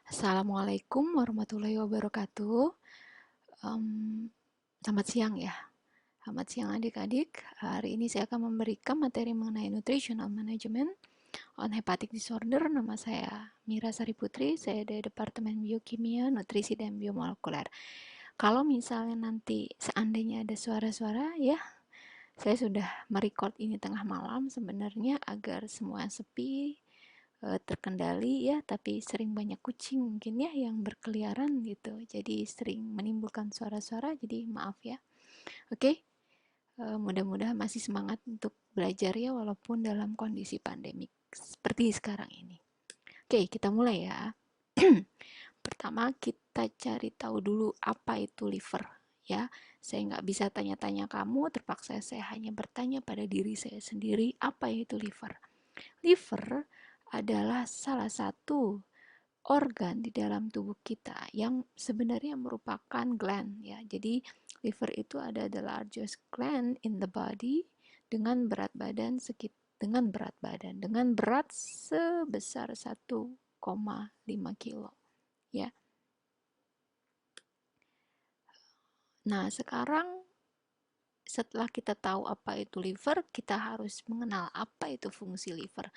Assalamualaikum warahmatullahi wabarakatuh. Em, Selamat siang ya. Selamat siang adik-adik. Hari ini saya akan memberikan materi mengenai nutritional management on hepatic disorder. Nama saya Mira Sari Putri. Saya dari Departemen Biokimia, Nutrisi dan Biomolekuler. Kalau misalnya nanti seandainya ada suara-suara ya, saya sudah merecord ini tengah malam sebenarnya agar semua sepi, terkendali ya, tapi sering banyak kucing mungkin ya yang berkeliaran gitu. Jadi sering menimbulkan suara-suara, jadi maaf ya. Oke, mudah-mudahan masih semangat untuk belajar ya walaupun dalam kondisi pandemik seperti sekarang ini. Oke, kita mulai ya. Pertama kita cari tahu dulu apa itu liver ya. Saya nggak bisa tanya-tanya kamu, terpaksa saya hanya bertanya pada diri saya sendiri apa itu liver. Liver adalah salah satu organ di dalam tubuh kita yang sebenarnya merupakan gland ya. Jadi liver itu ada the largest gland in the body dengan berat badan dengan berat sebesar 1,5 kilo ya. Nah, sekarang setelah kita tahu apa itu liver, kita harus mengenal apa itu fungsi liver.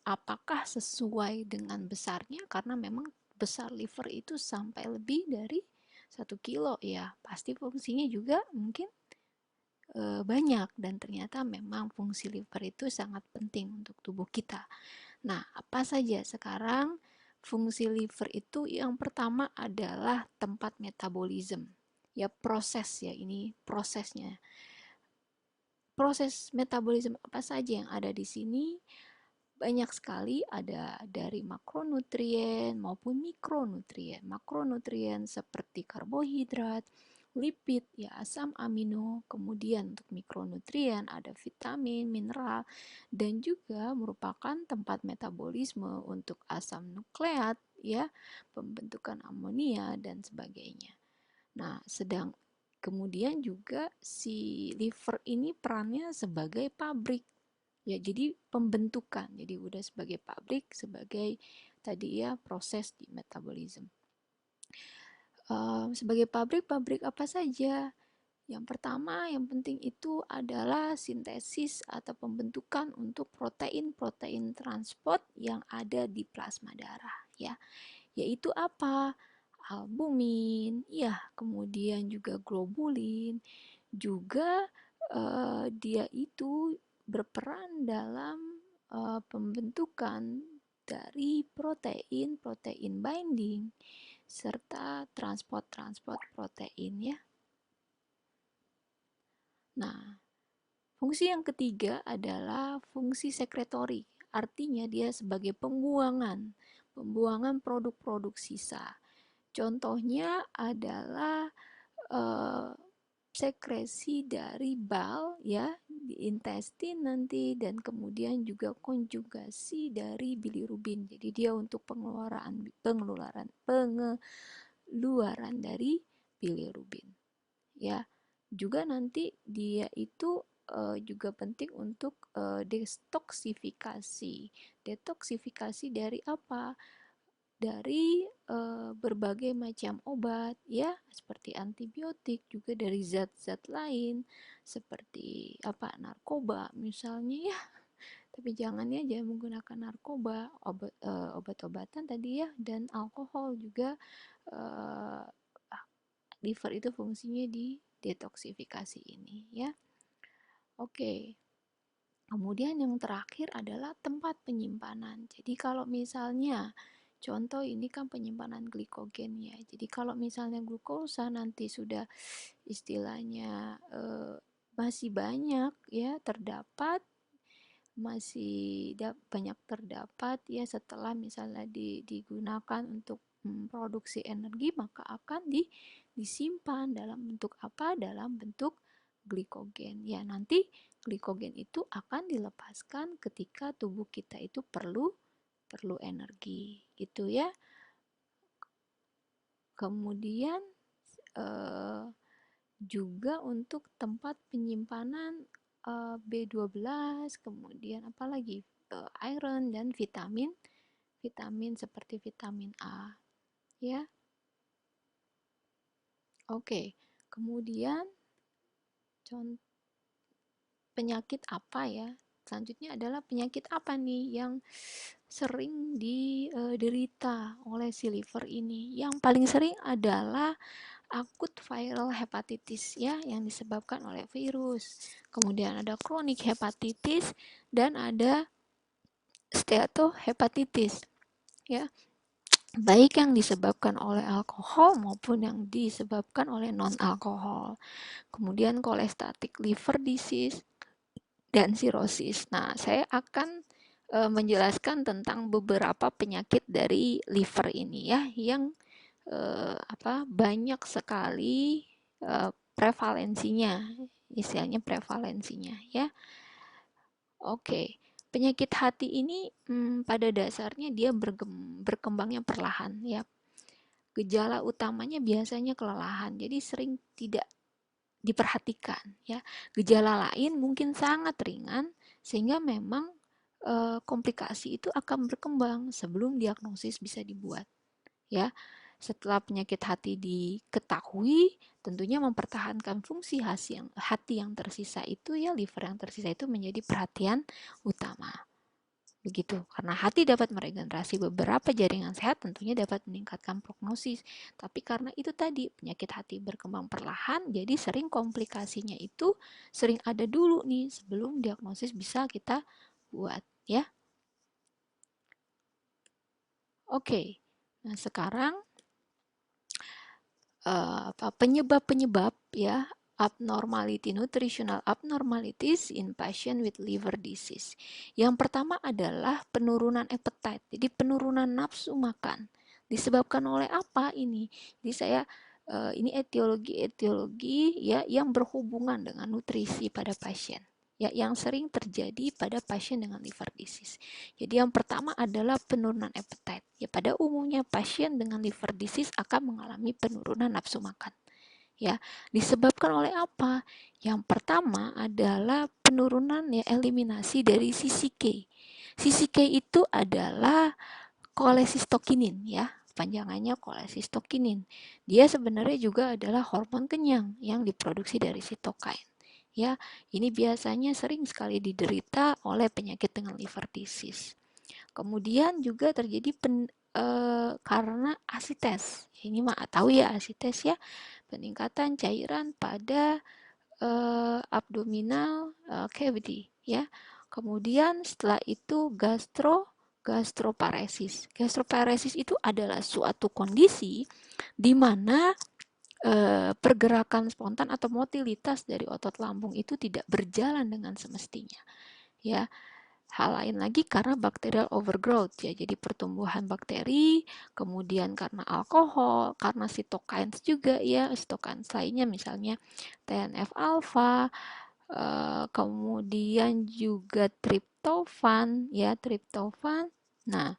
Apakah sesuai dengan besarnya? Karena memang besar liver itu sampai lebih dari 1 kilo ya. Pasti fungsinya juga mungkin banyak dan ternyata memang fungsi liver itu sangat penting untuk tubuh kita. Nah, apa saja sekarang fungsi liver itu? Yang pertama adalah tempat metabolisme. Ya, proses ya, ini prosesnya. Proses metabolisme apa saja yang ada di sini? Banyak sekali, ada dari makronutrien maupun mikronutrien. Makronutrien seperti karbohidrat, lipid, ya asam amino, kemudian untuk mikronutrien ada vitamin, mineral, dan juga merupakan tempat metabolisme untuk asam nukleat, ya, pembentukan amonia dan sebagainya. Nah, kemudian juga si liver ini perannya sebagai pabrik. Ya, jadi pembentukan. Jadi udah sebagai pabrik, sebagai tadi ya proses di metabolisme. Sebagai pabrik apa saja? Yang pertama, yang penting itu adalah sintesis atau pembentukan untuk protein-protein transport yang ada di plasma darah, ya. Yaitu apa? Albumin, ya, kemudian juga globulin, juga dia itu berperan dalam pembentukan dari protein binding serta transport protein ya. Nah, fungsi yang ketiga adalah fungsi sekretori. Artinya dia sebagai pembuangan produk-produk sisa. Contohnya adalah eh, sekresi dari bile ya di intestin nanti, dan kemudian juga konjugasi dari bilirubin. Jadi dia untuk pengeluaran dari bilirubin ya. Juga nanti dia itu juga penting untuk detoksifikasi. Detoksifikasi dari apa? Dari berbagai macam obat ya, seperti antibiotik, juga dari zat-zat lain seperti apa, narkoba misalnya ya. Tapi jangan menggunakan narkoba, obat-obatan tadi ya, dan alkohol juga. eh, Liver itu fungsinya di detoksifikasi ini ya. Oke. Kemudian yang terakhir adalah tempat penyimpanan. Jadi kalau misalnya contoh ini kan penyimpanan glikogen ya. Jadi kalau misalnya glukosa nanti sudah istilahnya masih banyak ya terdapat, banyak terdapat ya setelah misalnya digunakan untuk produksi energi, maka akan disimpan dalam bentuk apa? Dalam bentuk glikogen. Ya, nanti glikogen itu akan dilepaskan ketika tubuh kita itu perlu energi, gitu ya. Kemudian eh, juga untuk tempat penyimpanan B12, kemudian apalagi iron dan vitamin seperti vitamin A. ya. Oke, kemudian contoh penyakit apa ya? Selanjutnya adalah penyakit apa nih yang sering diderita oleh si liver ini? Yang paling sering adalah akut viral hepatitis ya, yang disebabkan oleh virus. Kemudian ada chronic hepatitis dan ada steatohepatitis ya, baik yang disebabkan oleh alkohol maupun yang disebabkan oleh non-alkohol. Kemudian cholestatic liver disease dan sirosis. Nah, saya akan menjelaskan tentang beberapa penyakit dari liver ini ya, yang banyak sekali prevalensinya, istilahnya prevalensinya ya. Oke, penyakit hati ini pada dasarnya dia berkembangnya perlahan ya. Gejala utamanya biasanya kelelahan, jadi sering tidak diperhatikan ya. Gejala lain mungkin sangat ringan sehingga memang komplikasi itu akan berkembang sebelum diagnosis bisa dibuat ya. Setelah penyakit hati diketahui, tentunya mempertahankan fungsi hati yang tersisa itu ya, liver yang tersisa itu menjadi perhatian utama. Begitu, karena hati dapat meregenerasi beberapa jaringan sehat, tentunya dapat meningkatkan prognosis. Tapi karena itu tadi, penyakit hati berkembang perlahan, jadi sering komplikasinya itu sering ada dulu nih sebelum diagnosis bisa kita buat ya. Oke, nah sekarang penyebab-penyebab ya nutritional abnormalities in patient with liver disease. Yang pertama adalah penurunan appetite, jadi penurunan nafsu makan. Disebabkan oleh apa ini? Jadi saya ini etiologi ya yang berhubungan dengan nutrisi pada pasien. Ya, yang sering terjadi pada pasien dengan liver disease. Jadi yang pertama adalah penurunan appetite. Ya, pada umumnya pasien dengan liver disease akan mengalami penurunan nafsu makan. Ya, disebabkan oleh apa? Yang pertama adalah penurunan ya eliminasi dari CCK. CCK itu adalah cholecystokinin ya, panjangannya cholecystokinin. Dia sebenarnya juga adalah hormon kenyang yang diproduksi dari sitokain. Ya, ini biasanya sering sekali diderita oleh penyakit dengan liver disease. Kemudian juga terjadi karena asites. Ini mah tahu ya asites ya, peningkatan cairan pada abdominal cavity ya. Kemudian setelah itu gastroparesis. Gastroparesis itu adalah suatu kondisi di mana pergerakan spontan atau motilitas dari otot lambung itu tidak berjalan dengan semestinya. Ya, hal lain lagi karena bacterial overgrowth ya, jadi pertumbuhan bakteri, kemudian karena alkohol, karena sitokines juga ya, sitokines lainnya misalnya TNF alfa, kemudian juga triptofan ya, triptofan. Nah,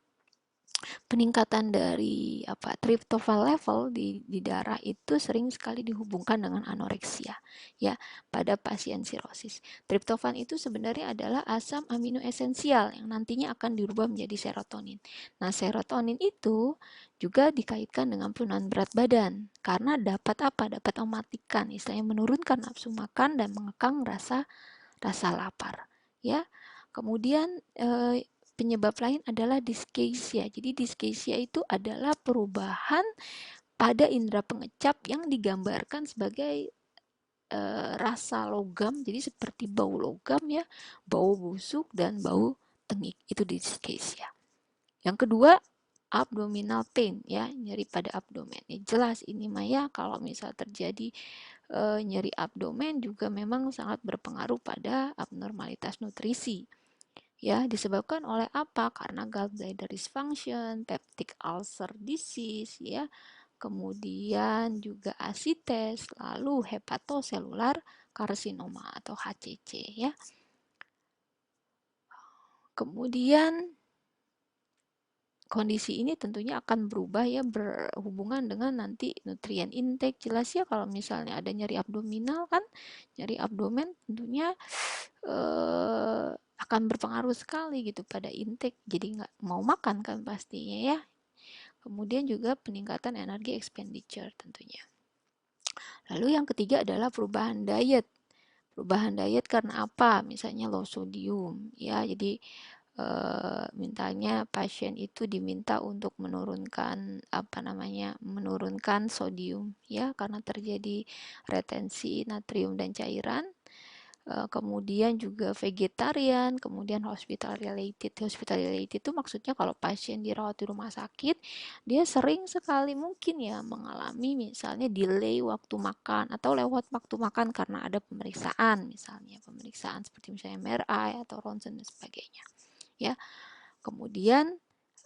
peningkatan dari triptofan level di darah itu sering sekali dihubungkan dengan anoreksia ya pada pasien sirosis. Triptofan itu sebenarnya adalah asam amino esensial yang nantinya akan dirubah menjadi serotonin. Nah, serotonin itu juga dikaitkan dengan penurunan berat badan karena dapat dapat mematikan, istilahnya menurunkan nafsu makan dan mengekang rasa lapar ya. Kemudian penyebab lain adalah dyschezia. Jadi dyschezia itu adalah perubahan pada indera pengecap yang digambarkan sebagai rasa logam, jadi seperti bau logam ya, bau busuk dan bau tengik. Itu dyschezia. Yang kedua, abdominal pain ya, nyeri pada abdomen. Ya, jelas ini Maya kalau misal terjadi nyeri abdomen juga memang sangat berpengaruh pada abnormalitas nutrisi. Ya, disebabkan oleh apa? Karena gallbladder dysfunction, peptic ulcer disease ya. Kemudian juga asites, lalu hepatoselular karsinoma atau HCC ya. Kemudian kondisi ini tentunya akan berubah ya, berhubungan dengan nanti nutrien intake. Jelas ya kalau misalnya ada nyeri abdominal kan, nyeri abdomen tentunya akan berpengaruh sekali gitu pada intake, jadi nggak mau makan kan pastinya ya. Kemudian juga peningkatan energi expenditure tentunya. Lalu yang ketiga adalah perubahan diet. Perubahan diet karena apa? Misalnya low sodium, ya. Jadi mintanya pasien itu diminta untuk menurunkan menurunkan sodium, ya, karena terjadi retensi natrium dan cairan. Kemudian juga vegetarian, kemudian hospital related. Hospital related itu maksudnya kalau pasien dirawat di rumah sakit, dia sering sekali mungkin ya mengalami misalnya delay waktu makan atau lewat waktu makan karena ada pemeriksaan, misalnya pemeriksaan seperti misalnya MRI atau ronsen dan sebagainya. Ya, kemudian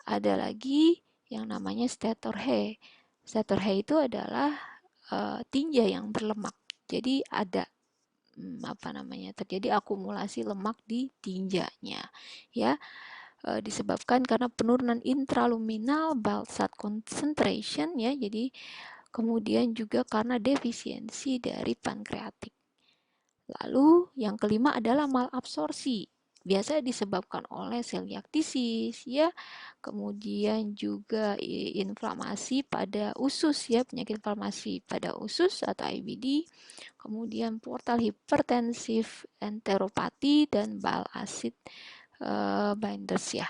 ada lagi yang namanya Statorhe. Statorhe itu adalah tinja yang berlemak. Jadi ada terjadi akumulasi lemak di tinjanya, ya, disebabkan karena penurunan intraluminal bile salt concentration, ya. Jadi kemudian juga karena defisiensi dari pankreatik. Lalu yang kelima adalah malabsorpsi. Biasanya disebabkan oleh celiac disease, ya. Kemudian juga inflamasi pada usus, ya, penyakit inflamasi pada usus atau IBD. Kemudian portal hipertensif enteropati dan bile acid binders, ya.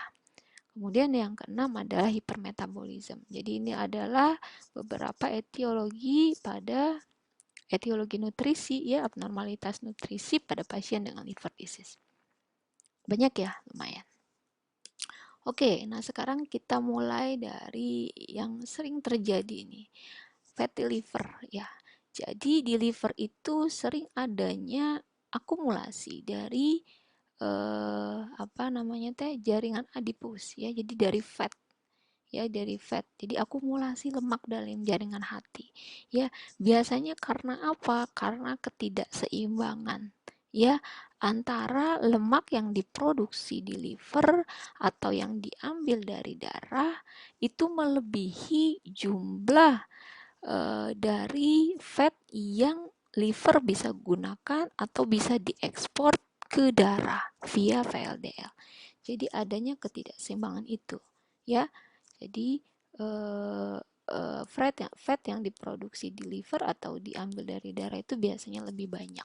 Kemudian yang keenam adalah hipermetabolism. Jadi ini adalah beberapa etiologi nutrisi, ya, abnormalitas nutrisi pada pasien dengan liver disease. Banyak ya, lumayan. Oke, nah sekarang kita mulai dari yang sering terjadi ini, fatty liver, ya. Jadi di liver itu sering adanya akumulasi dari jaringan adipus, ya. Jadi dari fat, ya, dari fat. Jadi akumulasi lemak dalam jaringan hati, ya. Biasanya karena apa? Karena ketidakseimbangan, ya, antara lemak yang diproduksi di liver atau yang diambil dari darah itu melebihi jumlah dari fat yang liver bisa gunakan atau bisa diekspor ke darah via VLDL. Jadi adanya ketidakseimbangan itu, ya. Jadi fat yang diproduksi di liver atau diambil dari darah itu biasanya lebih banyak.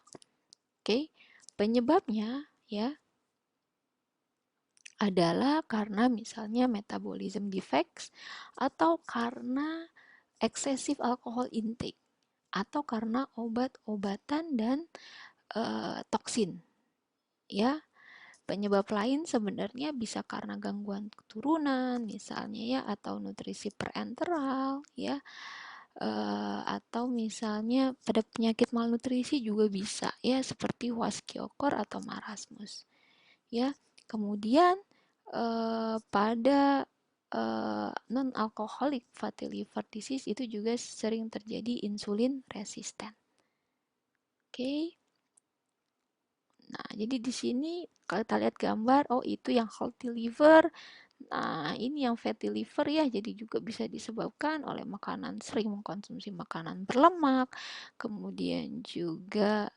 Oke, penyebabnya, ya, adalah karena misalnya metabolism defects atau karena excessive alcohol intake atau karena obat-obatan dan toksin, ya. Penyebab lain sebenarnya bisa karena gangguan keturunan misalnya, ya, atau nutrisi parenteral, ya, atau misalnya pada penyakit malnutrisi juga bisa, ya, seperti kwashiorkor atau marasmus, ya. Kemudian pada non-alcoholic fatty liver disease itu juga sering terjadi insulin resisten. Oke. Nah, jadi di sini kalau kita lihat gambar, oh itu yang healthy liver. Nah, ini yang fatty liver, ya. Jadi juga bisa disebabkan oleh sering mengkonsumsi makanan berlemak, kemudian juga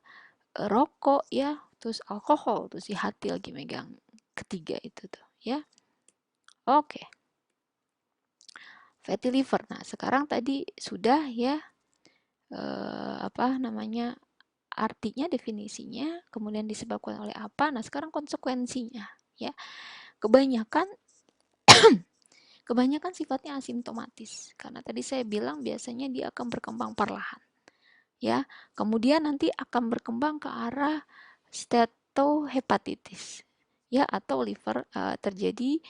rokok, ya, terus alkohol, terus si hati lagi megang ketiga itu tuh, ya. Oke. Fatty liver. Nah, sekarang tadi sudah, ya, artinya, definisinya, kemudian disebabkan oleh apa. Nah, sekarang konsekuensinya, ya. Kebanyakan sifatnya asimptomatis karena tadi saya bilang biasanya dia akan berkembang perlahan, ya. Kemudian nanti akan berkembang ke arah steatohepatitis, ya, atau liver terjadi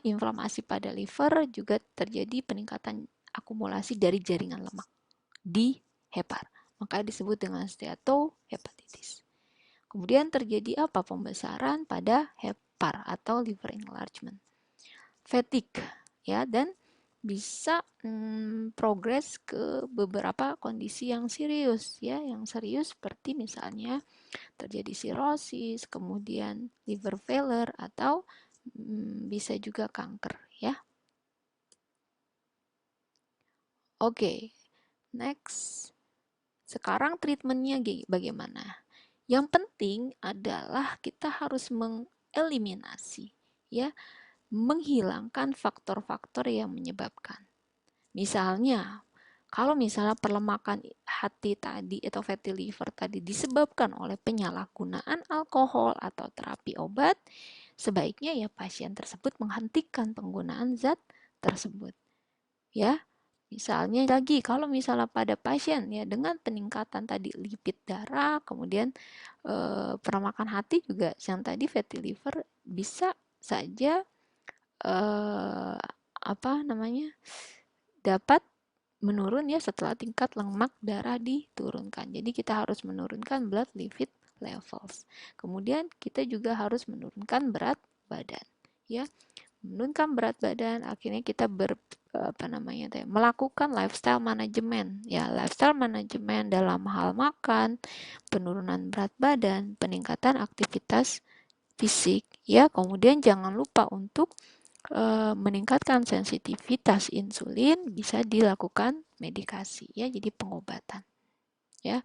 inflamasi pada liver, juga terjadi peningkatan akumulasi dari jaringan lemak di hepar, maka disebut dengan steatohepatitis. Kemudian terjadi apa? Pembesaran pada hepar atau liver enlargement, fatigue, ya, dan bisa progres ke beberapa kondisi yang serius, ya, yang serius seperti misalnya terjadi sirosis, kemudian liver failure, atau bisa juga kanker, ya. Oke, next. Sekarang treatmentnya bagaimana? Yang penting adalah kita harus mengeliminasi, ya, menghilangkan faktor-faktor yang menyebabkan. Misalnya, kalau misalnya perlemakan hati tadi atau fatty liver tadi disebabkan oleh penyalahgunaan alkohol atau terapi obat, sebaiknya ya pasien tersebut menghentikan penggunaan zat tersebut. Ya, misalnya lagi kalau misalnya pada pasien ya dengan peningkatan tadi lipid darah, kemudian perlemakan hati juga yang tadi fatty liver bisa saja apa namanya dapat menurun ya setelah tingkat lemak darah diturunkan. Jadi kita harus menurunkan blood lipid levels. Kemudian kita juga harus menurunkan berat badan. Ya, menurunkan berat badan akhirnya kita melakukan lifestyle management. Ya, lifestyle management dalam hal makan, penurunan berat badan, peningkatan aktivitas fisik. Ya, kemudian jangan lupa untuk meningkatkan sensitivitas insulin bisa dilakukan medikasi ya, jadi pengobatan ya.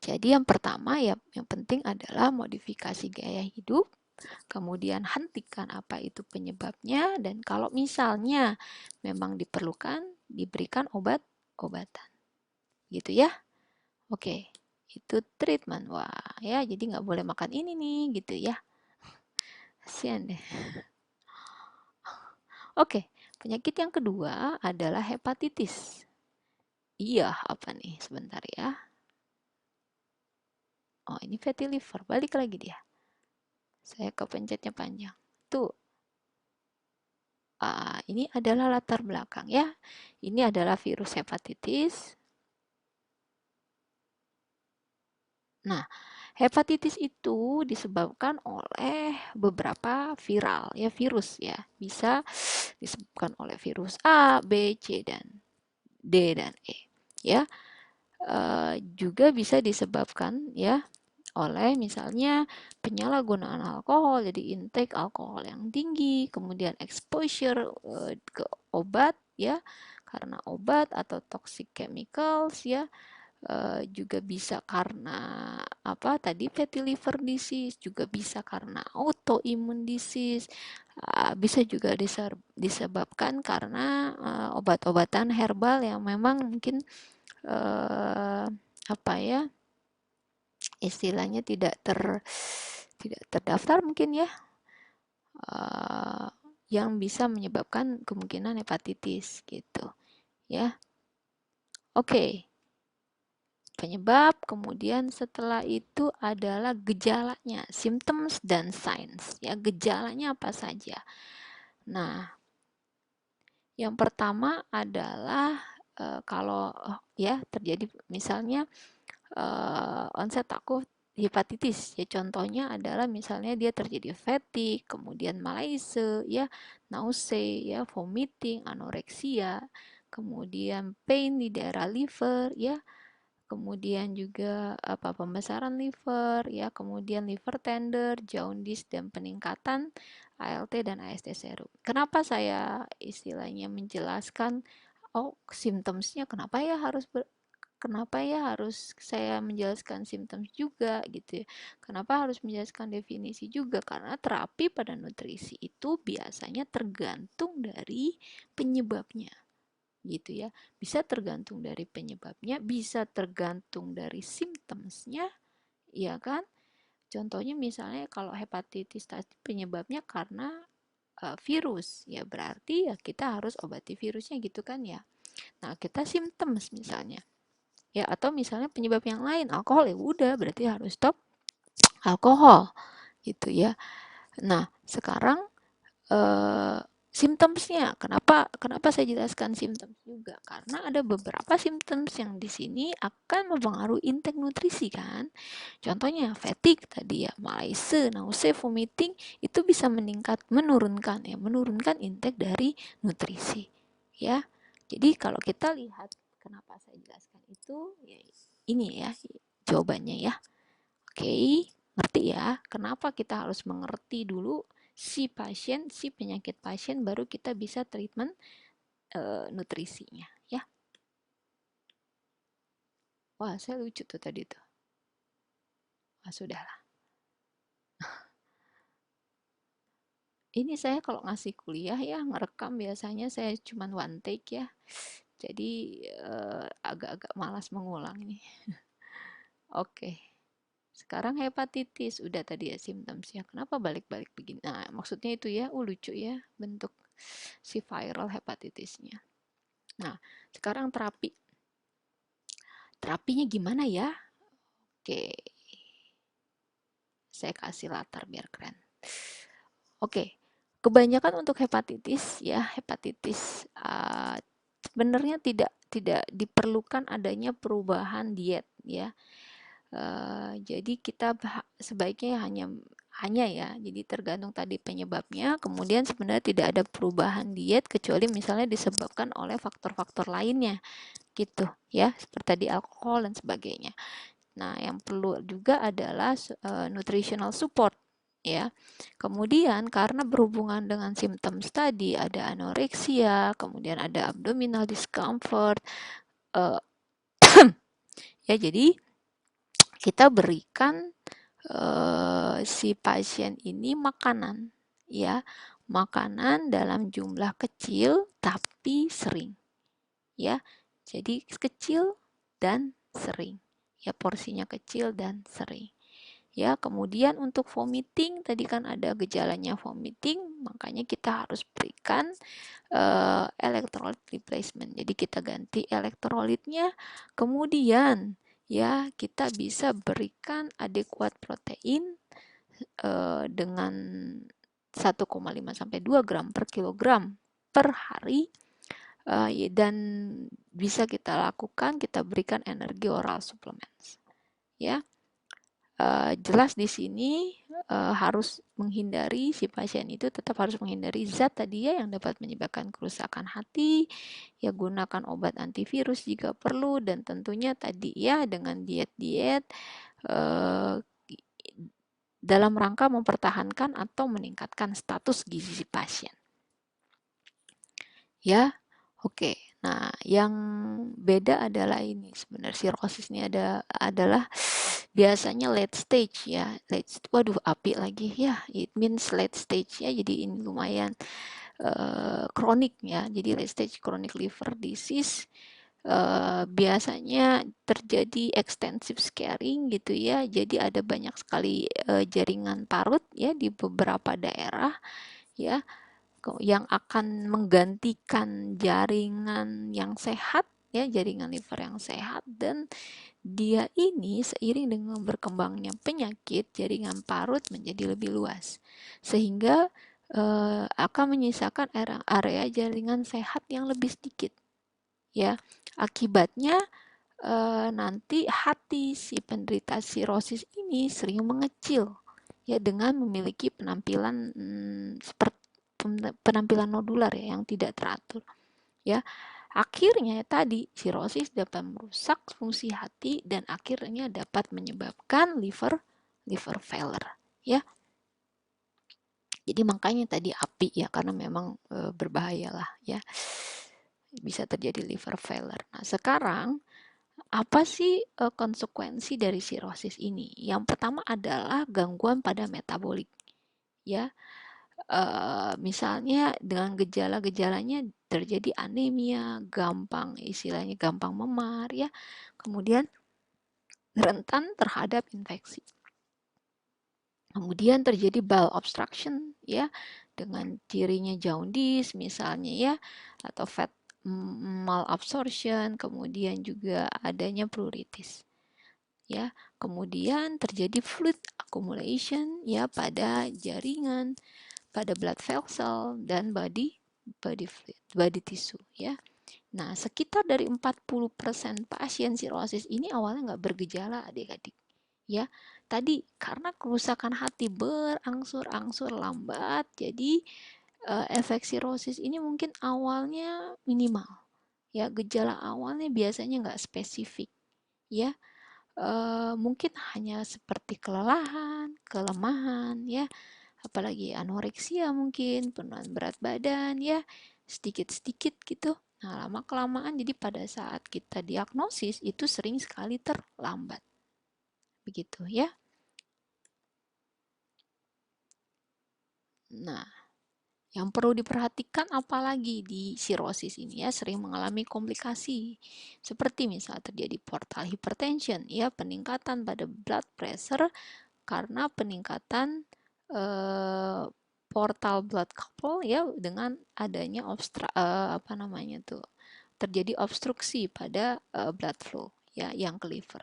Jadi yang pertama ya yang penting adalah modifikasi gaya hidup, kemudian hentikan apa itu penyebabnya, dan kalau misalnya memang diperlukan diberikan obat-obatan gitu ya. Oke, itu treatment. Wah ya, jadi nggak boleh makan ini nih gitu ya, kasian deh. Oke, penyakit yang kedua adalah hepatitis. Iya, apa nih? Sebentar ya. Oh, ini fatty liver. Balik lagi dia. Saya kepencetnya panjang. Tuh, ini adalah latar belakang ya. Ini adalah virus hepatitis. Nah, hepatitis itu disebabkan oleh beberapa viral ya, virus ya. Bisa disebabkan oleh virus A, B, C, dan D dan E. Ya, juga bisa disebabkan ya oleh misalnya penyalahgunaan alkohol, jadi intake alkohol yang tinggi, kemudian exposure ke obat ya, karena obat atau toxic chemicals ya, juga bisa karena apa tadi fatty liver disease, juga bisa karena autoimmune disease, bisa juga disebabkan karena obat-obatan herbal yang memang mungkin apa ya istilahnya tidak terdaftar mungkin ya, yang bisa menyebabkan kemungkinan hepatitis gitu ya. Oke, penyebab, kemudian setelah itu adalah gejalanya, symptoms dan signs ya. Gejalanya apa saja? Nah, yang pertama adalah kalau ya terjadi misalnya onset akut hepatitis ya, contohnya adalah misalnya dia terjadi fatigue, kemudian malaise ya, nausea ya, vomiting, anoreksia, kemudian pain di daerah liver ya, kemudian juga pembesaran liver ya, kemudian liver tender, jaundice, dan peningkatan ALT dan AST serum. Kenapa saya istilahnya menjelaskan simptomsnya, kenapa ya harus saya menjelaskan simptom juga gitu ya. Kenapa harus menjelaskan definisi juga? Karena terapi pada nutrisi itu biasanya tergantung dari penyebabnya gitu ya. Bisa tergantung dari penyebabnya, bisa tergantung dari simptomsnya, ya kan? Contohnya misalnya kalau hepatitis tadi penyebabnya karena virus, ya berarti ya kita harus obati virusnya gitu kan ya. Nah, kita simptoms misalnya. Ya, atau misalnya penyebab yang lain, alkohol, ya udah berarti harus stop alkohol gitu ya. Nah, sekarang eh, simptomsnya, kenapa saya jelaskan simptoms juga? Karena ada beberapa simptoms yang di sini akan mempengaruhi intake nutrisi kan. Contohnya fatigue tadi ya, malaise, nausea, vomiting itu bisa menurunkan intake dari nutrisi ya. Jadi kalau kita lihat kenapa saya jelaskan itu ya, ini ya jawabannya ya. Oke, ngerti ya? Kenapa kita harus mengerti dulu si pasien, si penyakit pasien, baru kita bisa treatment nutrisinya ya. Wah, saya lucu tuh tadi tuh. Wah, sudahlah. Ini saya kalau ngasih kuliah ya, ngerekam biasanya saya cuman one take ya. Jadi agak-agak malas mengulang nih. Oke. Sekarang hepatitis, udah tadi ya simptomnya. Kenapa balik-balik begini? Nah, maksudnya itu ya, lucu ya bentuk si viral hepatitisnya. Nah, sekarang terapi. Terapinya gimana ya? Oke, saya kasih latar biar keren. Oke, kebanyakan untuk hepatitis ya, hepatitis sebenarnya tidak diperlukan adanya perubahan diet ya. Jadi kita sebaiknya hanya ya, jadi tergantung tadi penyebabnya, kemudian sebenarnya tidak ada perubahan diet kecuali misalnya disebabkan oleh faktor-faktor lainnya gitu ya, seperti tadi alkohol dan sebagainya. Nah, yang perlu juga adalah nutritional support ya. Kemudian karena berhubungan dengan simptom tadi ada anoreksia, kemudian ada abdominal discomfort, uh, ya jadi kita berikan si pasien ini makanan ya, makanan dalam jumlah kecil tapi sering ya. Jadi kecil dan sering ya, porsinya kecil dan sering ya. Kemudian untuk vomiting tadi kan ada gejalanya vomiting, makanya kita harus berikan electrolyte replacement. Jadi kita ganti elektrolitnya, kemudian ya kita bisa berikan adequate protein dengan 1,5 sampai 2 gram per kilogram per hari, dan bisa kita lakukan, kita berikan energi oral supplements ya. Jelas di sini harus menghindari, si pasien itu tetap harus menghindari zat tadi ya yang dapat menyebabkan kerusakan hati ya, gunakan obat antivirus jika perlu, dan tentunya tadi ya dengan diet-diet dalam rangka mempertahankan atau meningkatkan status gizi si pasien ya. Oke, nah yang beda adalah ini sebenarnya sirosis ini adalah biasanya late stage ya. Waduh, api lagi ya. It means late stage ya. Jadi ini lumayan kronik ya. Jadi late stage chronic liver disease biasanya terjadi extensive scarring gitu ya. Jadi ada banyak sekali jaringan parut ya di beberapa daerah ya, yang akan menggantikan jaringan yang sehat ya, jaringan liver yang sehat. Dan dia ini seiring dengan berkembangnya penyakit, jaringan parut menjadi lebih luas sehingga akan menyisakan area jaringan sehat yang lebih sedikit ya. Akibatnya nanti hati si penderita sirosis ini sering mengecil ya, dengan memiliki penampilan seperti penampilan nodular ya, yang tidak teratur ya. Akhirnya tadi sirosis dapat merusak fungsi hati dan akhirnya dapat menyebabkan liver failure ya. Jadi makanya tadi api ya, karena memang berbahaya lah ya, bisa terjadi liver failure. Nah, sekarang apa sih konsekuensi dari sirosis ini? Yang pertama adalah gangguan pada metabolik ya. Misalnya dengan gejala-gejalanya terjadi anemia, gampang istilahnya gampang memar ya. Kemudian rentan terhadap infeksi. Kemudian terjadi bowel obstruction ya, dengan cirinya jaundice misalnya ya, atau fat malabsorption, kemudian juga adanya pruritus ya. Kemudian terjadi fluid accumulation ya pada jaringan, pada blood vessel dan body fluid, body tissue ya. Nah, sekitar dari 40% pasien sirosis ini awalnya nggak bergejala adik-adik ya. Tadi karena kerusakan hati berangsur-angsur lambat, jadi efek sirosis ini mungkin awalnya minimal ya. Gejala awalnya biasanya nggak spesifik ya. Mungkin hanya seperti kelelahan, kelemahan ya, apalagi anoreksia mungkin, penurunan berat badan ya, sedikit-sedikit gitu. Nah, lama-kelamaan jadi pada saat kita diagnosis itu sering sekali terlambat. Begitu ya. Nah, Yang perlu diperhatikan apalagi di sirosis ini ya, sering mengalami komplikasi seperti misal terjadi portal hypertension ya, peningkatan pada blood pressure karena peningkatan portal blood couple ya, dengan adanya terjadi obstruksi pada blood flow ya yang ke liver.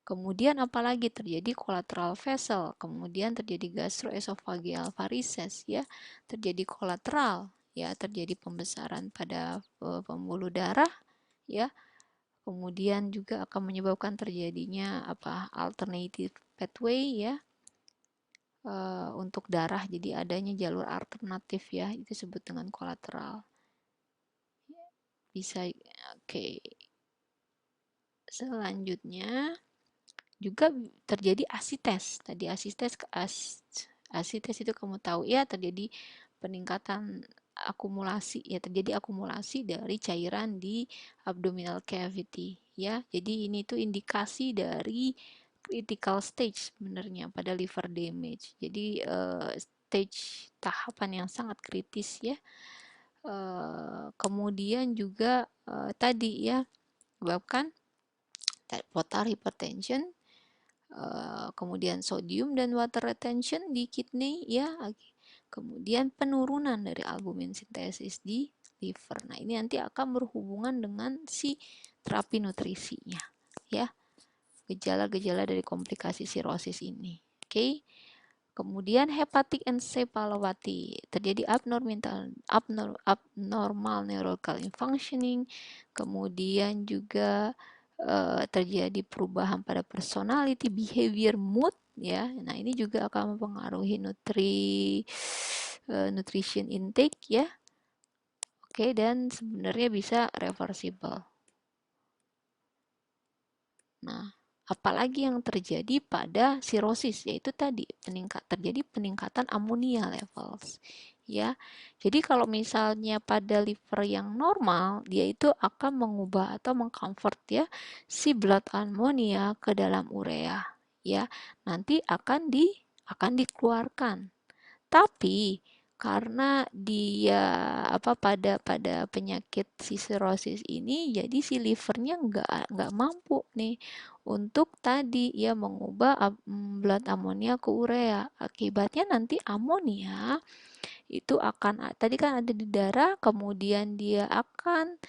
Kemudian apalagi terjadi collateral vessel, kemudian terjadi gastroesophageal varices ya, terjadi kolateral ya, terjadi pembesaran pada pembuluh darah ya. Kemudian juga akan menyebabkan terjadinya alternative pathway ya, untuk darah, jadi adanya jalur alternatif ya, itu disebut dengan kolateral. Bisa oke. Selanjutnya juga terjadi asites. Tadi asites itu kamu tahu ya, terjadi peningkatan akumulasi ya, terjadi akumulasi dari cairan di abdominal cavity ya. Jadi ini tuh indikasi dari critical stage sebenarnya pada liver damage. Jadi stage tahapan yang sangat kritis ya. Kemudian juga tadi ya, menyebabkan portal hypertension, kemudian sodium dan water retention di kidney ya, kemudian penurunan dari albumin sintesis di liver. Nah, ini nanti akan berhubungan dengan si terapi nutrisinya ya, gejala-gejala dari komplikasi sirosis ini. Oke. Kemudian hepatic encephalopathy, terjadi abnormal neurological functioning, kemudian juga terjadi perubahan pada personality, behavior, mood ya. Nah, ini juga akan mempengaruhi nutrition intake ya. Oke, dan sebenarnya bisa reversible. Nah, apalagi yang terjadi pada sirosis, yaitu tadi terjadi peningkatan amonia levels ya. Jadi kalau misalnya pada liver yang normal, dia itu akan mengubah atau mengconvert ya si blood ammonia ke dalam urea ya. Nanti akan dikeluarkan. Tapi karena dia pada penyakit si sirosis ini, jadi si livernya nggak mampu nih untuk tadi ya mengubah blood amonia ke urea. Akibatnya nanti amonia itu akan tadi kan ada di darah, kemudian dia akan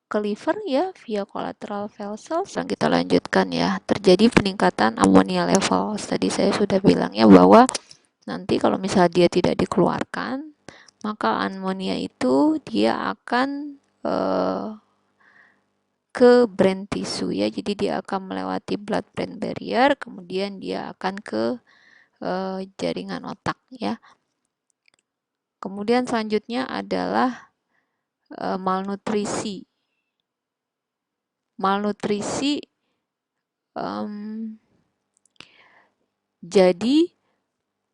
ke liver ya via collateral vessels. Dan kita lanjutkan ya, terjadi peningkatan amonia levels. Tadi saya sudah bilang ya bahwa nanti kalau misalnya dia tidak dikeluarkan, maka amonia itu dia akan ke brain tissue ya, jadi dia akan melewati blood brain barrier, kemudian dia akan ke jaringan otak ya. Kemudian selanjutnya adalah malnutrisi. Jadi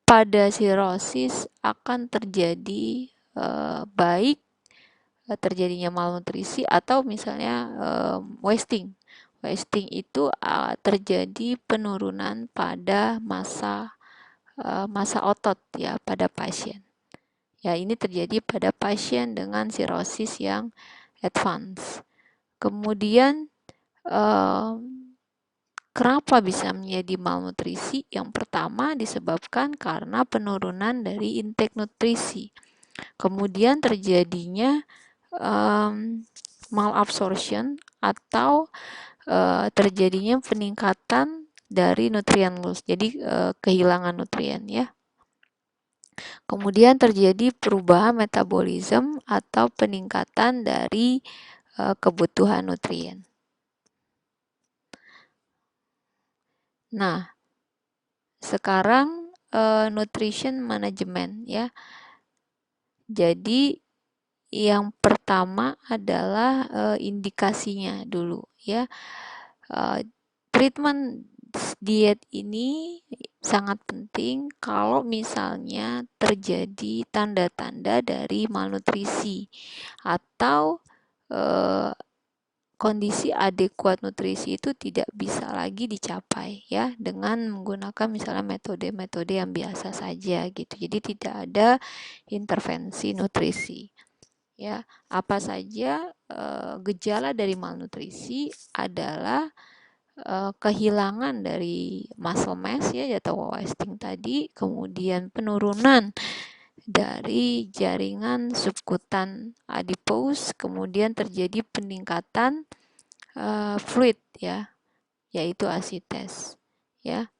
pada sirosis akan terjadi baik terjadinya malnutrisi atau misalnya wasting. Wasting itu terjadi penurunan pada massa otot ya pada pasien. Ya, ini terjadi pada pasien dengan sirosis yang advance. Kemudian kenapa bisa menjadi malnutrisi? Yang pertama disebabkan karena penurunan dari intake nutrisi. Kemudian terjadinya malabsorption atau terjadinya peningkatan dari nutrien loss. Jadi kehilangan nutrien ya. Kemudian terjadi perubahan metabolisme atau peningkatan dari kebutuhan nutrien. Nah, sekarang nutrition management ya. Jadi yang pertama adalah indikasinya dulu ya. Treatment diet ini sangat penting kalau misalnya terjadi tanda-tanda dari malnutrisi atau kondisi adekuat nutrisi itu tidak bisa lagi dicapai ya dengan menggunakan misalnya metode-metode yang biasa saja gitu. Jadi tidak ada intervensi nutrisi. Ya, apa saja gejala dari malnutrisi adalah kehilangan dari muscle mass ya atau wasting tadi, kemudian penurunan dari jaringan subkutan adipose, kemudian terjadi peningkatan fluid ya, yaitu asites ya.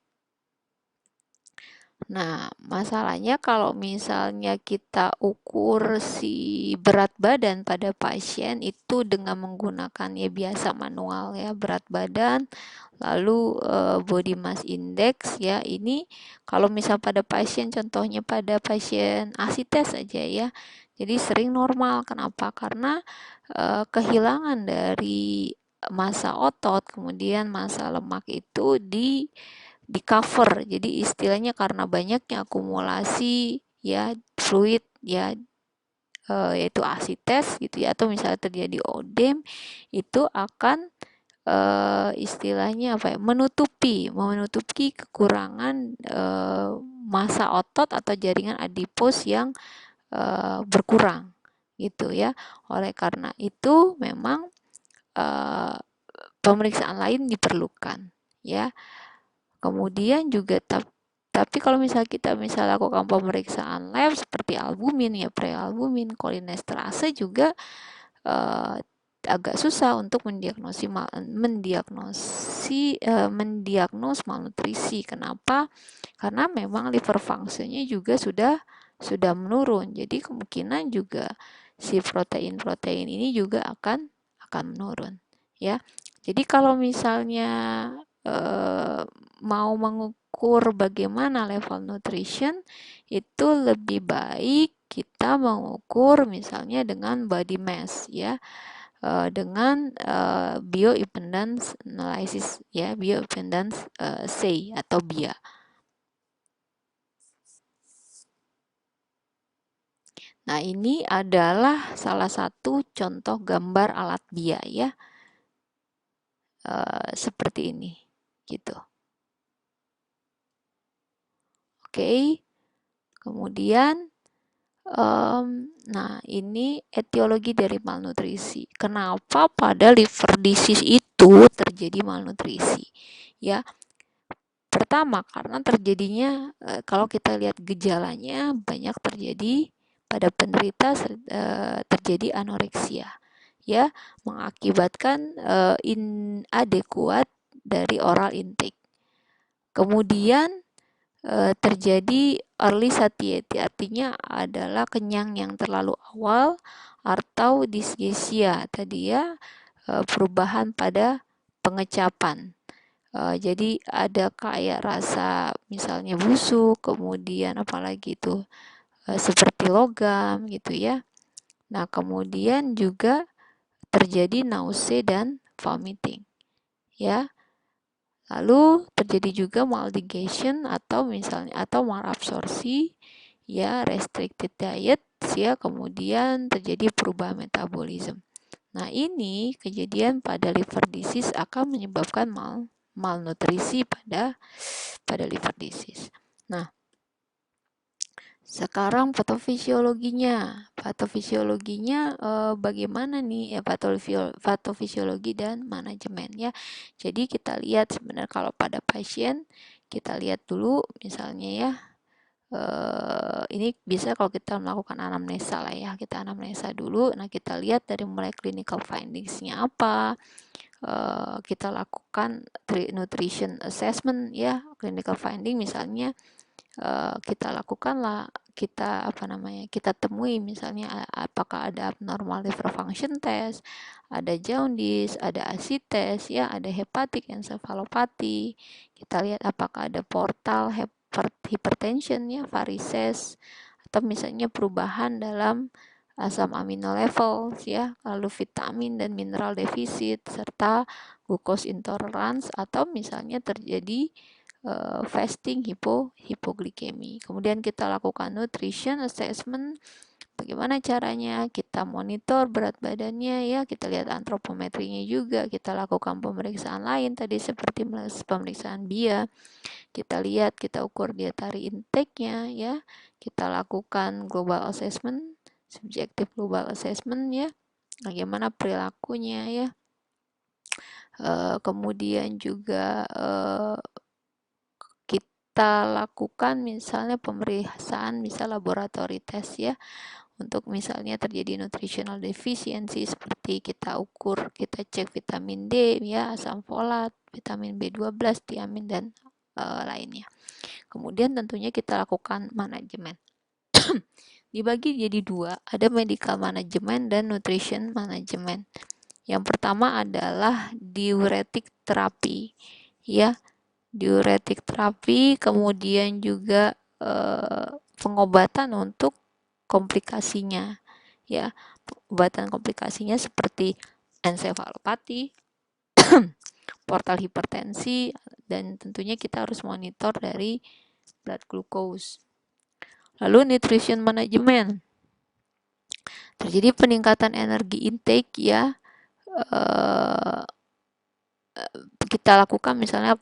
Nah, masalahnya kalau misalnya kita ukur si berat badan pada pasien itu dengan menggunakan ya biasa manual ya, berat badan, lalu body mass index ya, ini kalau misal pada pasien, contohnya pada pasien asites saja ya, jadi sering normal. Kenapa? Karena kehilangan dari massa otot, kemudian massa lemak itu di cover. Jadi istilahnya karena banyaknya akumulasi ya fluid ya, yaitu asites gitu ya, atau misalnya terjadi odem, itu akan istilahnya apa ya, menutupi kekurangan massa otot atau jaringan adipos yang berkurang gitu ya. Oleh karena itu memang pemeriksaan lain diperlukan ya. Kemudian juga tapi kalau misal kita lakukan pemeriksaan lab seperti albumin ya, prealbumin, kolinesterase juga agak susah untuk mendiagnos malnutrisi. Kenapa? Karena memang liver functionnya juga sudah menurun. Jadi kemungkinan juga si protein-protein ini juga akan menurun ya. Jadi kalau misalnya mau mengukur bagaimana level nutrition, itu lebih baik kita mengukur misalnya dengan body mass ya, dengan bioimpedance analysis ya, bioimpedance assay atau BIA. Nah, ini adalah salah satu contoh gambar alat BIA ya, seperti ini gitu. Oke, kemudian nah ini etiologi dari malnutrisi. Kenapa pada liver disease itu terjadi malnutrisi? Ya, pertama karena terjadinya kalau kita lihat gejalanya banyak terjadi pada penderita terjadi anoreksia, ya, mengakibatkan inadekuat dari oral intake. Kemudian terjadi early satiety, artinya adalah kenyang yang terlalu awal, atau dysgeusia tadi ya, perubahan pada pengecapan. Jadi ada kayak rasa misalnya busuk, kemudian apalagi itu seperti logam gitu ya. Nah, kemudian juga terjadi nausea dan vomiting ya. Lalu terjadi juga maldigestion atau misalnya malabsorpsi ya, restricted diet ya, kemudian terjadi perubahan metabolisme. Nah, ini kejadian pada liver disease akan menyebabkan malnutrisi pada liver disease. Nah, sekarang patofisiologinya. Bagaimana nih ya, patofisiologi dan manajemen ya. Jadi kita lihat sebenarnya kalau pada pasien, kita lihat dulu misalnya ya, ini bisa kalau kita melakukan anamnesa lah ya, kita anamnesa dulu. Nah, kita lihat dari mulai clinical findings-nya apa, kita lakukan nutrition assessment ya, clinical finding misalnya kita lakukanlah, kita temui misalnya apakah ada abnormal liver function test, ada jaundice, ada asites ya, ada hepatic encephalopathy. Kita lihat apakah ada portal hypertension ya, varices, atau misalnya perubahan dalam asam amino levels ya, lalu vitamin dan mineral defisit, serta glucose intolerance, atau misalnya terjadi fasting hipoglikemi. Kemudian kita lakukan nutrition assessment Bagaimana caranya? Kita monitor berat badannya ya, kita lihat antropometrinya juga, kita lakukan pemeriksaan lain tadi seperti pemeriksaan BIA, kita lihat, kita ukur dietary intake-nya ya, kita lakukan global assessment, subjective global assessment ya, bagaimana perilakunya ya. Kemudian juga kita lakukan misalnya pemeriksaan misal laboratory test ya, untuk misalnya terjadi nutritional deficiency seperti kita ukur, kita cek vitamin D ya, asam folat, vitamin B12, tiamin dan lainnya. Kemudian tentunya kita lakukan manajemen. Dibagi jadi dua, ada medical management dan nutrition management. Yang pertama adalah diuretik terapi ya, diuretik terapi, kemudian juga pengobatan untuk komplikasinya ya, pengobatan komplikasinya seperti ensefalopati, portal hipertensi, dan tentunya kita harus monitor dari blood glucose. Lalu nutrition management, terjadi peningkatan energi intake ya, kita lakukan misalnya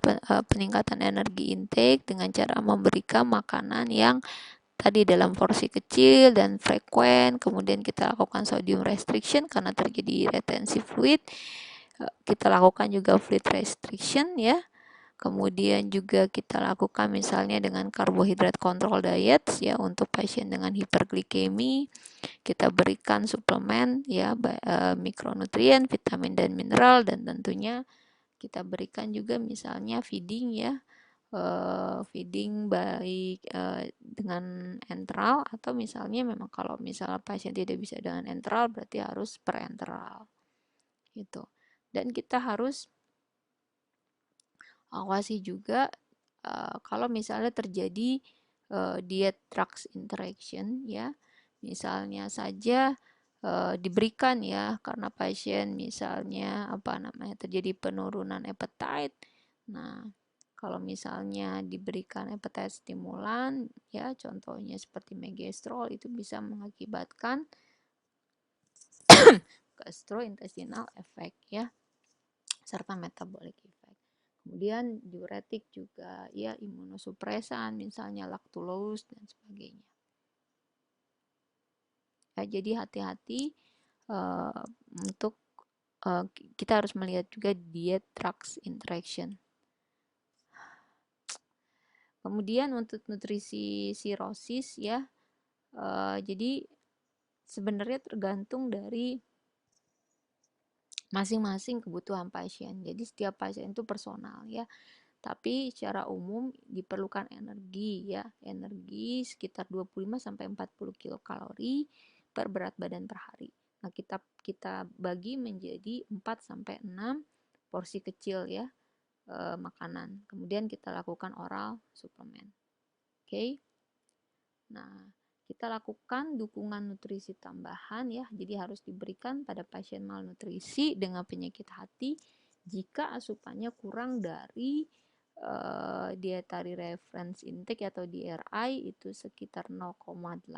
peningkatan energi intake dengan cara memberikan makanan yang tadi dalam porsi kecil dan frekuen, kemudian kita lakukan sodium restriction karena terjadi retensi fluid, kita lakukan juga fluid restriction ya, kemudian juga kita lakukan misalnya dengan karbohidrat control diet ya untuk pasien dengan hiperglikemi, kita berikan suplemen ya, mikronutrien, vitamin dan mineral, dan tentunya kita berikan juga misalnya feeding ya, feeding baik dengan enteral atau misalnya memang kalau misalnya pasien tidak bisa dengan enteral berarti harus perenteral gitu. Dan kita harus awasi juga kalau misalnya terjadi diet drugs interaction ya, misalnya saja diberikan ya karena pasien misalnya terjadi penurunan appetite. Nah, kalau misalnya diberikan appetite stimulan ya, contohnya seperti megestrol, itu bisa mengakibatkan gastrointestinal effect ya, serta metabolic effect. Kemudian diuretik juga ya, imunosupresan misalnya lactulose dan sebagainya. Ya, jadi hati-hati untuk kita harus melihat juga diet drugs interaction. Kemudian untuk nutrisi sirosis ya, jadi sebenarnya tergantung dari masing-masing kebutuhan pasien. Jadi setiap pasien itu personal ya. Tapi secara umum diperlukan energi ya, energi sekitar 25 sampai 40 kilokalori per berat badan per hari. Nah, kita bagi menjadi 4 sampai 6 porsi kecil ya, makanan. Kemudian kita lakukan oral suplemen. Oke. Nah, kita lakukan dukungan nutrisi tambahan ya. Jadi harus diberikan pada pasien malnutrisi dengan penyakit hati jika asupannya kurang dari dietary reference intake atau DRI itu sekitar 0,8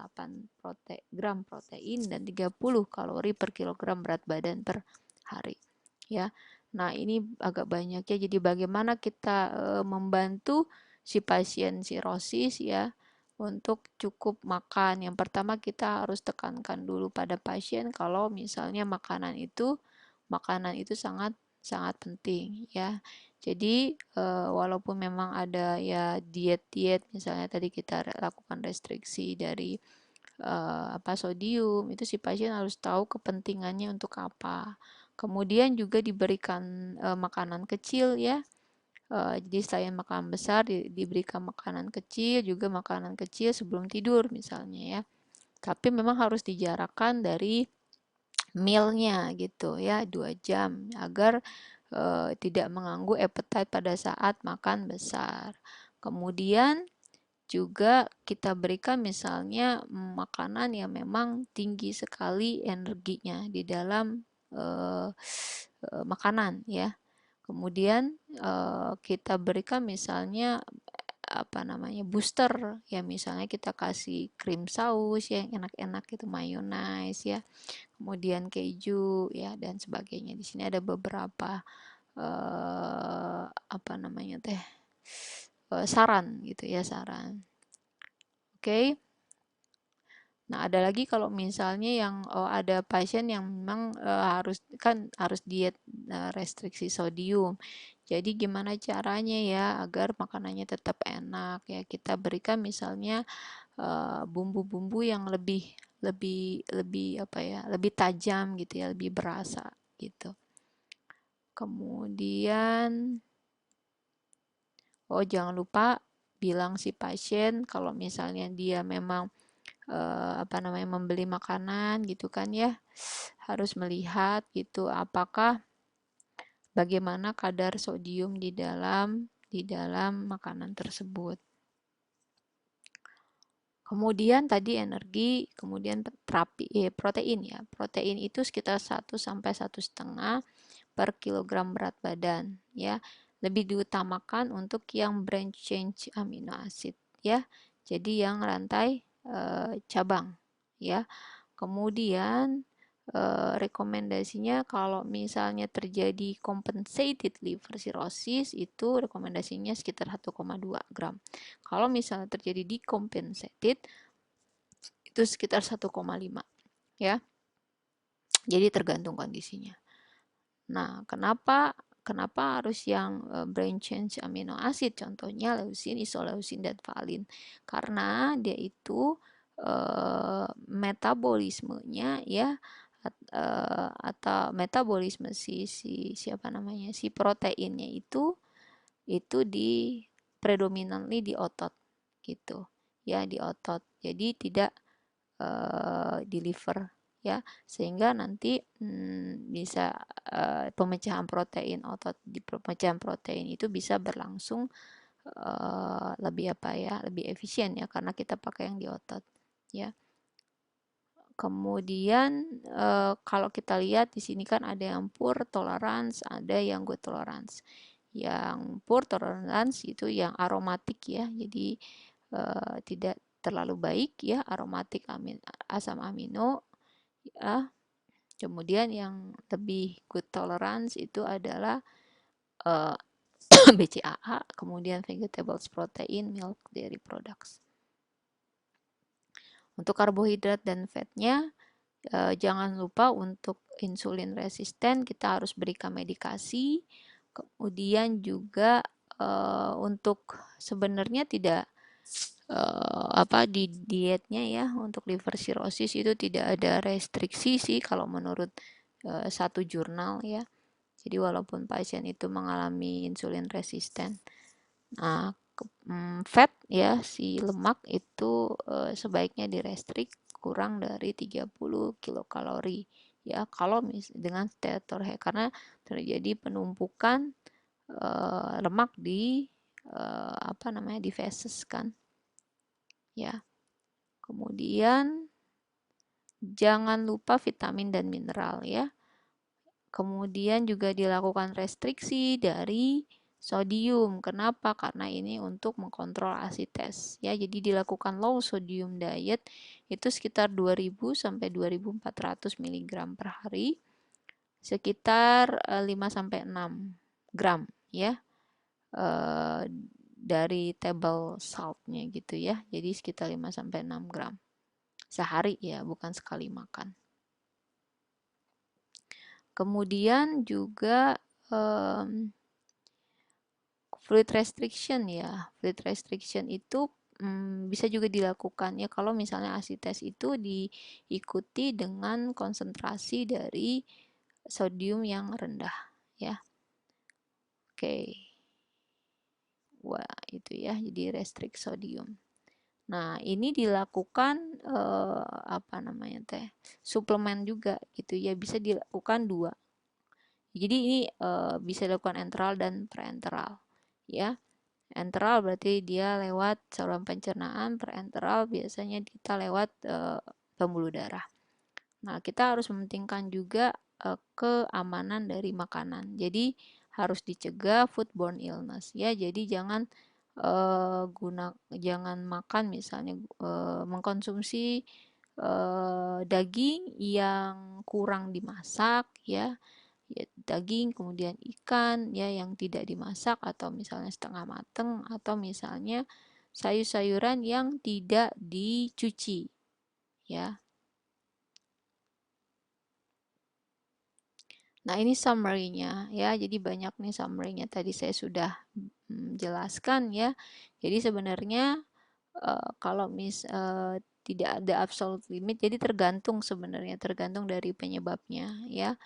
gram protein dan 30 kalori per kilogram berat badan per hari ya. Nah, ini agak banyak ya. Jadi bagaimana kita membantu si pasien sirosis ya untuk cukup makan. Yang pertama kita harus tekankan dulu pada pasien kalau misalnya makanan itu sangat sangat penting ya. Jadi walaupun memang ada ya diet-diet, misalnya tadi kita lakukan restriksi dari sodium, itu si pasien harus tahu kepentingannya untuk apa. Kemudian juga diberikan makanan kecil ya. Jadi selain makanan besar diberikan makanan kecil, juga makanan kecil sebelum tidur misalnya ya. Tapi memang harus dijarakkan dari mealnya gitu ya, 2 jam agar tidak mengganggu appetite pada saat makan besar. Kemudian juga kita berikan misalnya makanan yang memang tinggi sekali energinya di dalam makanan ya. Kemudian kita berikan misalnya apa namanya, booster ya, misalnya kita kasih cream saus ya, yang enak-enak itu mayonnaise ya, kemudian keju ya, dan sebagainya. Di sini ada beberapa apa namanya teh, saran gitu ya, saran. Oke. Nah, ada lagi kalau misalnya yang ada pasien yang memang harus diet restriksi sodium. Jadi gimana caranya ya agar makanannya tetap enak ya? Kita berikan misalnya bumbu-bumbu yang lebih lebih lebih apa ya? Lebih tajam gitu ya, lebih berasa gitu. Kemudian jangan lupa bilang si pasien kalau misalnya dia memang apa namanya, membeli makanan gitu kan ya, harus melihat gitu apakah bagaimana kadar sodium di dalam makanan tersebut. Kemudian tadi energi, kemudian protein ya. Protein itu sekitar 1 sampai 1,5 per kilogram berat badan ya. Lebih diutamakan untuk yang branch change amino acid ya. Jadi yang rantai cabang ya. Kemudian rekomendasinya kalau misalnya terjadi compensated liver cirrhosis itu rekomendasinya sekitar 1,2 gram. Kalau misalnya terjadi decompensated itu sekitar 1,5 ya. Jadi tergantung kondisinya. Nah, kenapa harus yang brain change amino acid? Contohnya leucin, isoleucin, dan valin. Karena dia itu metabolismenya ya atau metabolisme siapa namanya, si proteinnya itu di predominantly di otot gitu ya, di otot. Jadi tidak di liver ya, sehingga nanti bisa pemecahan protein otot, di pemecahan protein itu bisa berlangsung lebih apa ya, lebih efisien ya, karena kita pakai yang di otot ya. Kemudian kalau kita lihat di sini kan ada yang poor tolerance, ada yang good tolerance. Yang poor tolerance itu yang aromatik ya, jadi tidak terlalu baik ya, aromatik asam amino ya. Kemudian yang lebih good tolerance itu adalah BCAA, kemudian vegetables protein, milk, dairy products. Untuk karbohidrat dan fatnya, jangan lupa untuk insulin resisten kita harus berikan medikasi. Kemudian juga untuk sebenarnya tidak di dietnya ya, untuk liver cirrhosis itu tidak ada restriksi sih kalau menurut satu jurnal ya. Jadi walaupun pasien itu mengalami insulin resisten. Nah, fat ya, si lemak itu sebaiknya direstrik kurang dari 30 kilokalori ya, kalau dengan stator head, karena terjadi penumpukan lemak di apa namanya, di feses kan ya. Kemudian jangan lupa vitamin dan mineral ya. Kemudian juga dilakukan restriksi dari sodium. Kenapa? Karena ini untuk mengkontrol asites ya. Jadi dilakukan low sodium diet itu sekitar 2000 sampai 2400 mg per hari. Sekitar 5 sampai 6 gram ya. Dari table saltnya gitu ya. Jadi sekitar 5 sampai 6 gram sehari ya, bukan sekali makan. Kemudian juga fluid restriction ya. Fluid restriction itu bisa juga dilakukan ya kalau misalnya asites itu diikuti dengan konsentrasi dari sodium yang rendah ya. Oke. Wah, itu ya, jadi restrict sodium. Nah, ini dilakukan apa namanya teh? Suplemen juga gitu ya, bisa dilakukan 2. Jadi ini bisa dilakukan enteral dan parenteral ya. Enteral berarti dia lewat saluran pencernaan, parenteral biasanya kita lewat pembuluh darah. Nah, kita harus mementingkan juga keamanan dari makanan. Jadi harus dicegah foodborne illness ya. Jadi jangan jangan makan misalnya mengkonsumsi daging yang kurang dimasak ya, ya daging kemudian ikan ya yang tidak dimasak atau misalnya setengah mateng atau misalnya sayur-sayuran yang tidak dicuci ya. Nah, ini summary-nya ya. Jadi banyak nih summary-nya tadi saya sudah jelaskan ya. Jadi sebenarnya kalau tidak ada absolute limit, jadi tergantung sebenarnya, tergantung dari penyebabnya ya.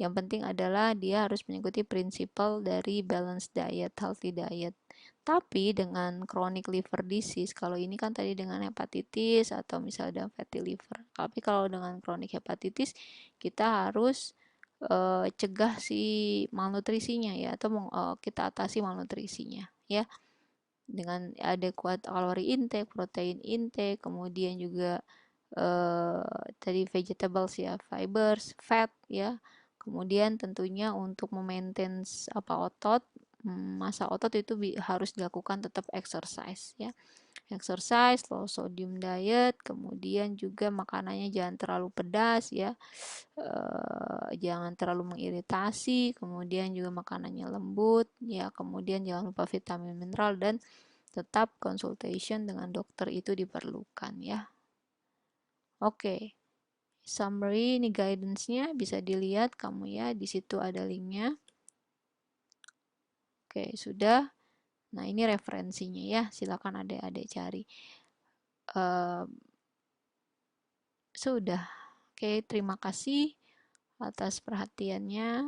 Yang penting adalah dia harus mengikuti prinsipal dari balanced diet, healthy diet. Tapi dengan chronic liver disease, kalau ini kan tadi dengan hepatitis atau misalnya fatty liver. Tapi kalau dengan chronic hepatitis, kita harus cegah si malnutrisinya ya, atau kita atasi malnutrisinya ya dengan adequate kalori intake, protein intake, kemudian juga tadi vegetables ya, fibers, fat ya. Kemudian tentunya untuk memaintain apa otot, masa otot itu harus dilakukan tetap exercise ya. Exercise, low sodium diet, kemudian juga makanannya jangan terlalu pedas ya. Jangan terlalu mengiritasi, kemudian juga makanannya lembut ya, kemudian jangan lupa vitamin mineral dan tetap consultation dengan dokter itu diperlukan ya. Oke, summary ini guidance-nya bisa dilihat kamu ya, di situ ada linknya. Oke, sudah. Nah, ini referensinya ya, silakan adik-adik cari. Sudah. Oke, terima kasih atas perhatiannya.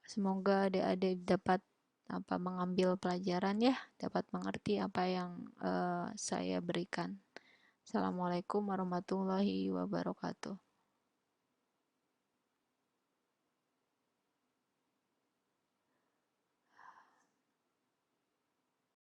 Semoga adik-adik dapat mengambil pelajaran ya, dapat mengerti apa yang saya berikan. Assalamualaikum warahmatullahi wabarakatuh.